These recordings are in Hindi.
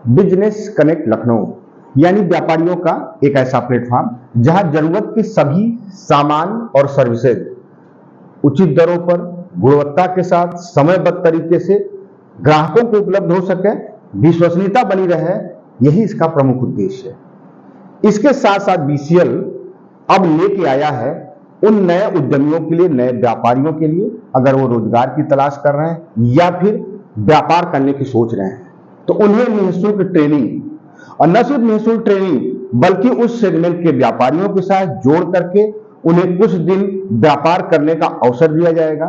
बिजनेस कनेक्ट लखनऊ यानी व्यापारियों का एक ऐसा प्लेटफॉर्म जहां जरूरत की सभी सामान और सर्विसेज उचित दरों पर गुणवत्ता के साथ समयबद्ध तरीके से ग्राहकों को उपलब्ध हो सके, विश्वसनीयता बनी रहे, यही इसका प्रमुख उद्देश्य है। इसके साथ साथ बीसीएल अब लेके आया है उन नए उद्यमियों के लिए, नए व्यापारियों के लिए, अगर वो रोजगार की तलाश कर रहे हैं या फिर व्यापार करने की सोच रहे हैं, तो उन्हें निःशुल्क ट्रेनिंग, और न सिर्फ निःशुल्क ट्रेनिंग बल्कि उस सेगमेंट के व्यापारियों के साथ जोड़ करके उन्हें कुछ दिन व्यापार करने का अवसर दिया जाएगा।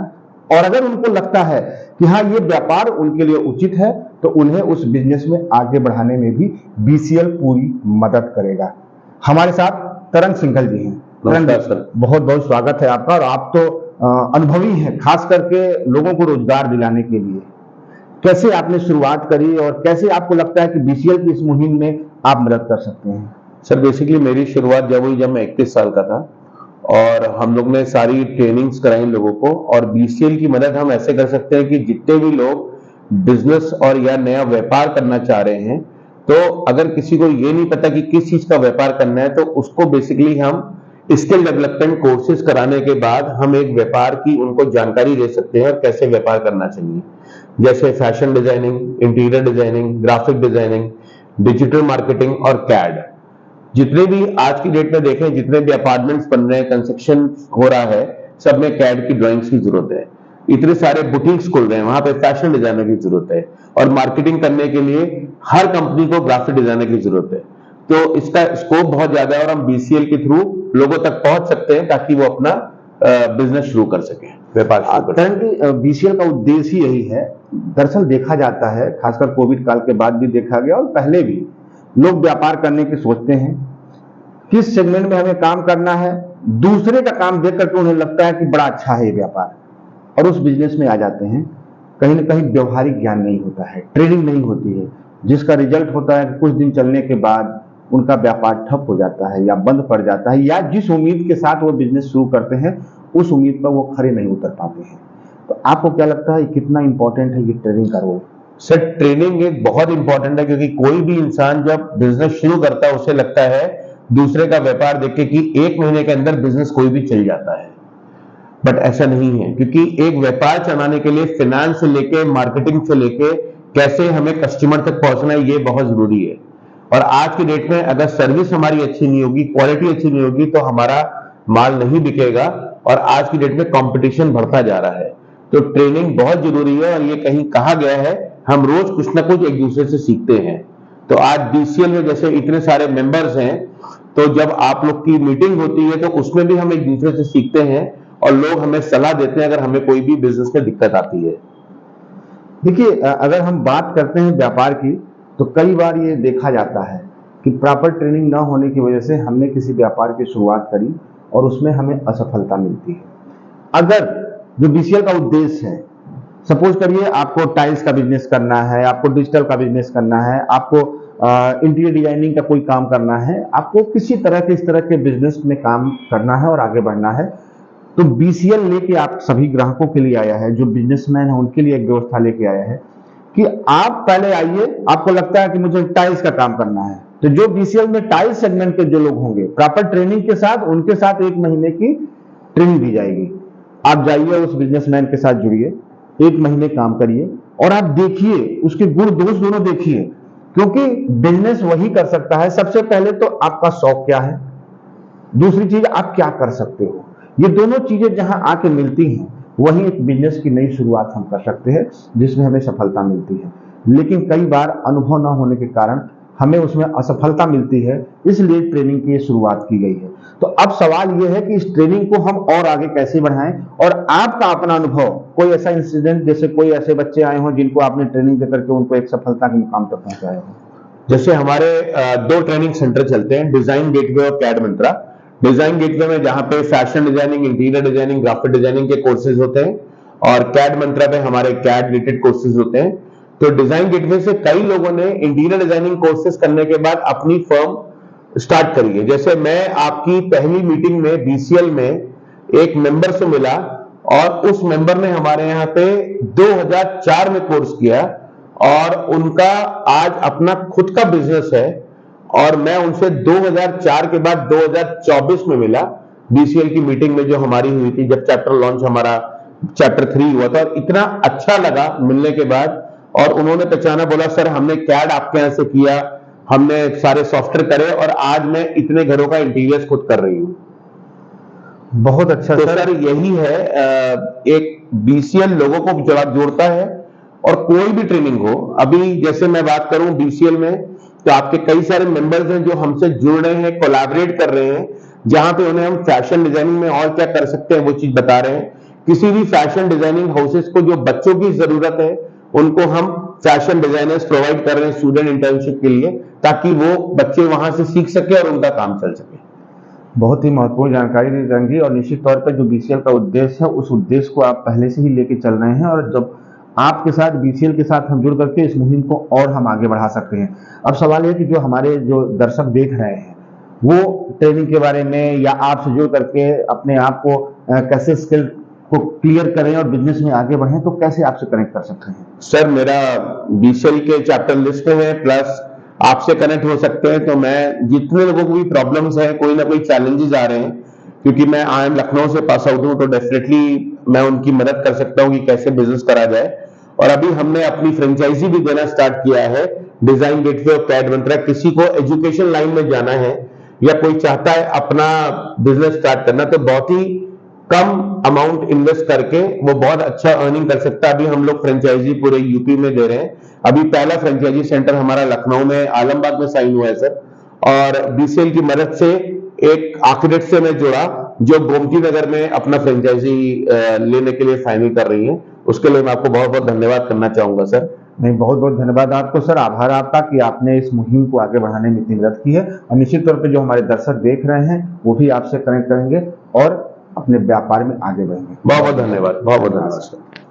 और अगर उनको लगता है कि हाँ ये व्यापार उनके लिए उचित है, तो उन्हें उस बिजनेस में आगे बढ़ाने में भी बीसीएल पूरी मदद करेगा। हमारे साथ तरंग सिंघल जी हैं। नमस्कार सर। बहुत बहुत स्वागत है आपका। और आप तो अनुभवी हैं, खास करके लोगों को रोजगार दिलाने के लिए। कैसे आपने शुरुआत करी और कैसे आपको लगता है कि बीसीएल की इस मुहिम में आप मदद कर सकते हैं? सर बेसिकली मेरी शुरुआत जब हुई, जब मैं 31 साल का था, और हम लोग ने सारी ट्रेनिंग्स कराई लोगों को। और बीसीएल की मदद हम ऐसे कर सकते हैं कि जितने भी लोग बिजनेस और या नया व्यापार करना चाह रहे हैं, तो अगर किसी को ये नहीं पता कि किस चीज का व्यापार करना है, तो उसको बेसिकली हम स्किल डेवलपमेंट कोर्सेज कराने के बाद हम एक व्यापार की उनको जानकारी दे सकते हैं और कैसे व्यापार करना चाहिए। जैसे fashion designing, interior designing, graphic designing, digital marketing और कैड। जितने भी आज की डेट में देखें, जितने भी अपार्टमेंट्स बन रहे हैं, कंस्ट्रक्शन हो रहा है, सब में कैड की ड्राइंग्स की जरूरत है। इतने सारे बुटीक्स खुल रहे हैं, वहां पे फैशन डिजाइनर की जरूरत है। और मार्केटिंग करने के लिए हर कंपनी को ग्राफिक डिजाइनर की जरूरत है। तो इसका स्कोप बहुत ज्यादा है और हम बीसीएल के थ्रू लोगों तक पहुंच सकते हैं ताकि वो अपना बिजनेस शुरू कर सके, व्यापार शुरू कर सके। बीसीएल का उद्देश्य ही यही है। दरअसल देखा जाता है, खासकर कोविड काल के बाद भी देखा गया और पहले भी, लोग व्यापार करने की सोचते हैं, किस सेगमेंट में हमें काम करना है, दूसरे का काम देख करके उन्हें लगता है कि बड़ा अच्छा है ये व्यापार, और उस बिजनेस में आ जाते हैं। कहीं ना कहीं व्यवहारिक ज्ञान नहीं होता है, ट्रेनिंग नहीं होती है, जिसका रिजल्ट होता है कि कुछ दिन चलने के बाद उनका व्यापार ठप हो जाता है या बंद पड़ जाता है, या जिस उम्मीद के साथ वो बिजनेस शुरू करते हैं उस उम्मीद पर वो खड़े नहीं उतर पाते हैं। तो आपको क्या लगता है कितना इंपॉर्टेंट है ये ट्रेनिंग का रोल? सर ट्रेनिंग एक बहुत इंपॉर्टेंट है, क्योंकि कोई भी इंसान जब बिजनेस शुरू करता है उसे लगता है दूसरे का व्यापार देख के कि 1 महीने के अंदर बिजनेस कोई भी चल जाता है। बट ऐसा नहीं है, क्योंकि एक व्यापार चलाने के लिए फाइनेंस से लेके, मार्केटिंग से लेके, कैसे हमें कस्टमर तक पहुंचना है, ये बहुत जरूरी है। और आज की डेट में अगर सर्विस हमारी अच्छी नहीं होगी, क्वालिटी अच्छी नहीं होगी, तो हमारा माल नहीं बिकेगा। और आज की डेट में कंपटीशन बढ़ता जा रहा है, तो ट्रेनिंग बहुत जरूरी है। और ये कहीं कहा गया है, हम रोज कुछ ना कुछ एक दूसरे से सीखते हैं। तो आज बीसीएल में जैसे इतने सारे मेंबर्स हैं, तो जब आप लोग की मीटिंग होती है तो उसमें भी हम एक दूसरे से सीखते हैं और लोग हमें सलाह देते हैं अगर हमें कोई भी बिजनेस में दिक्कत आती है। देखिए, अगर हम बात करते हैं व्यापार की, तो कई बार ये देखा जाता है कि प्रॉपर ट्रेनिंग न होने की वजह से हमने किसी व्यापार की शुरुआत करी और उसमें हमें असफलता मिलती है। अगर जो बीसीएल का उद्देश्य है, सपोज करिए आपको टाइल्स का बिजनेस करना है, आपको डिजिटल का बिजनेस करना है, आपको इंटीरियर डिजाइनिंग का कोई काम करना है, आपको किसी तरह के इस तरह के बिजनेस में काम करना है और आगे बढ़ना है, तो बीसीएल लेके आप सभी ग्राहकों के लिए आया है, जो बिजनेसमैन है उनके लिए एक व्यवस्था लेके आया है कि आप पहले आइए। आपको लगता है कि मुझे टाइल्स का काम करना है, तो जो बीसीएल में टाइल्स सेगमेंट के जो लोग होंगे, प्रॉपर ट्रेनिंग के साथ उनके साथ 1 महीने की ट्रेनिंग दी जाएगी। आप जाइए, उस बिजनेसमैन के साथ जुड़िए, 1 महीने काम करिए और आप देखिए उसके गुण दोष दोनों देखिए, क्योंकि बिजनेस वही कर सकता है। सबसे पहले तो आपका शौक क्या है, दूसरी चीज आप क्या कर सकते हो। ये दोनों चीजें जहां आके मिलती हैं, वही एक बिजनेस की नई शुरुआत हम कर सकते हैं, जिसमें हमें सफलता मिलती है। लेकिन कई बार अनुभव न होने के कारण हमें उसमें असफलता मिलती है, इसलिए ट्रेनिंग की शुरुआत की गई है। तो अब सवाल यह है कि इस ट्रेनिंग को हम और आगे कैसे बढ़ाएं, और आपका अपना अनुभव, कोई ऐसा इंसिडेंट, जैसे कोई ऐसे बच्चे आए हों जिनको आपने ट्रेनिंग देकर के उनको एक सफलता के मुकाम तक पहुंचाया हो। जैसे हमारे 2 ट्रेनिंग सेंटर चलते हैं, डिजाइन गेटवे और कैड मंत्रा। डिजाइन गेटवे में जहां पे fashion designing, interior designing, graphic designing के कोर्सेज होते हैं, और कैड मंत्रा पे हमारे कैड रिलेटेड कोर्सेज होते हैं। तो डिजाइन गेटवे से कई लोगों ने इंटीरियर डिजाइनिंग कोर्सेज करने के बाद अपनी फर्म स्टार्ट करी है। जैसे मैं आपकी पहली मीटिंग में बीसीएल में एक मेंबर से मिला, और उस मेंबर ने हमारे यहाँ पे 2004 में कोर्स किया, और उनका आज अपना खुद का बिजनेस है। और मैं उनसे 2004 के बाद 2024 में मिला, बीसीएल की मीटिंग में जो हमारी हुई थी, जब चैप्टर लॉन्च हमारा चैप्टर 3 हुआ था, और इतना अच्छा लगा मिलने के बाद। और उन्होंने पहचाना, बोला सर हमने कैड आपके यहाँ से किया, हमने सारे सॉफ्टवेयर करे और आज मैं इतने घरों का इंटीरियर खुद कर रही हूँ। बहुत अच्छा तो सर यही है, एक बीसीएल लोगों को जोड़ता है। और कोई भी ट्रेनिंग हो, अभी जैसे मैं बात करूं बीसीएल में, तो आपके कई सारे मेंबर्स हैं जो हमसे जुड़ रहे हैं, कोलैबोरेट कर रहे हैं, जहां पे उन्हें हम फैशन डिजाइनिंग में और क्या कर सकते हैं वो चीज बता रहे हैं। किसी भी फैशन डिजाइनिंग हाउसेस को जो बच्चों की जरूरत है, उनको हम फैशन डिजाइनर्स प्रोवाइड कर रहे हैं स्टूडेंट इंटर्नशिप के लिए, ताकि वो बच्चे वहां से सीख सके और उनका काम चल सके। बहुत ही महत्वपूर्ण जानकारी दी रंगी, और निश्चित तौर पर जो बीसीएल का उद्देश्य है, उस उद्देश्य को आप पहले से ही लेके चल रहे हैं, और जब आपके साथ बीसीएल के साथ हम जुड़ करके इस मुहिम को और हम आगे बढ़ा सकते हैं। अब सवाल है कि जो हमारे जो दर्शक देख रहे हैं, वो ट्रेनिंग के बारे में या आपसे जुड़ करके अपने आप को कैसे स्किल को क्लियर करें और बिजनेस में आगे बढ़ें, तो कैसे आपसे कनेक्ट कर सकते हैं? सर मेरा बीसीएल के चैप्टर लिस्ट में है, प्लस आपसे कनेक्ट हो सकते हैं। तो मैं जितने लोगों को भी प्रॉब्लम्स है, कोई ना कोई चैलेंजेस आ रहे हैं, क्योंकि मैं आई एम लखनऊ से पास आउट हूं, तो डेफिनेटली मैं उनकी मदद कर सकता हूं कि कैसे बिजनेस करा जाए। और अभी हमने अपनी फ्रेंचाइजी भी देना स्टार्ट किया है, डिजाइन गेटवे ऑफ कैड मंत्रा। किसी को एजुकेशन लाइन में जाना है या कोई चाहता है अपना बिजनेस स्टार्ट करना, तो बहुत ही कम अमाउंट इन्वेस्ट करके वो बहुत अच्छा अर्निंग कर सकता है। अभी हम लोग फ्रेंचाइजी पूरे यूपी में दे रहे हैं। अभी पहला फ्रेंचाइजी सेंटर हमारा लखनऊ में आलमबाग में साइन हुआ है सर, और बीसीएल की मदद से एक आर्किटेक्ट से मैं जुड़ा जो गोमती नगर में अपना फ्रेंचाइजी लेने के लिए फाइनल कर रही है। उसके लिए मैं आपको बहुत बहुत धन्यवाद करना चाहूंगा सर। नहीं, बहुत बहुत धन्यवाद आपको सर, आभार आपका कि आपने इस मुहिम को आगे बढ़ाने में इतनी मदद की है। और निश्चित तौर पे जो हमारे दर्शक देख रहे हैं वो भी आपसे कनेक्ट करेंगे और अपने व्यापार में आगे बढ़ेंगे। बहुत बहुत धन्यवाद, बहुत बहुत धन्यवाद सर।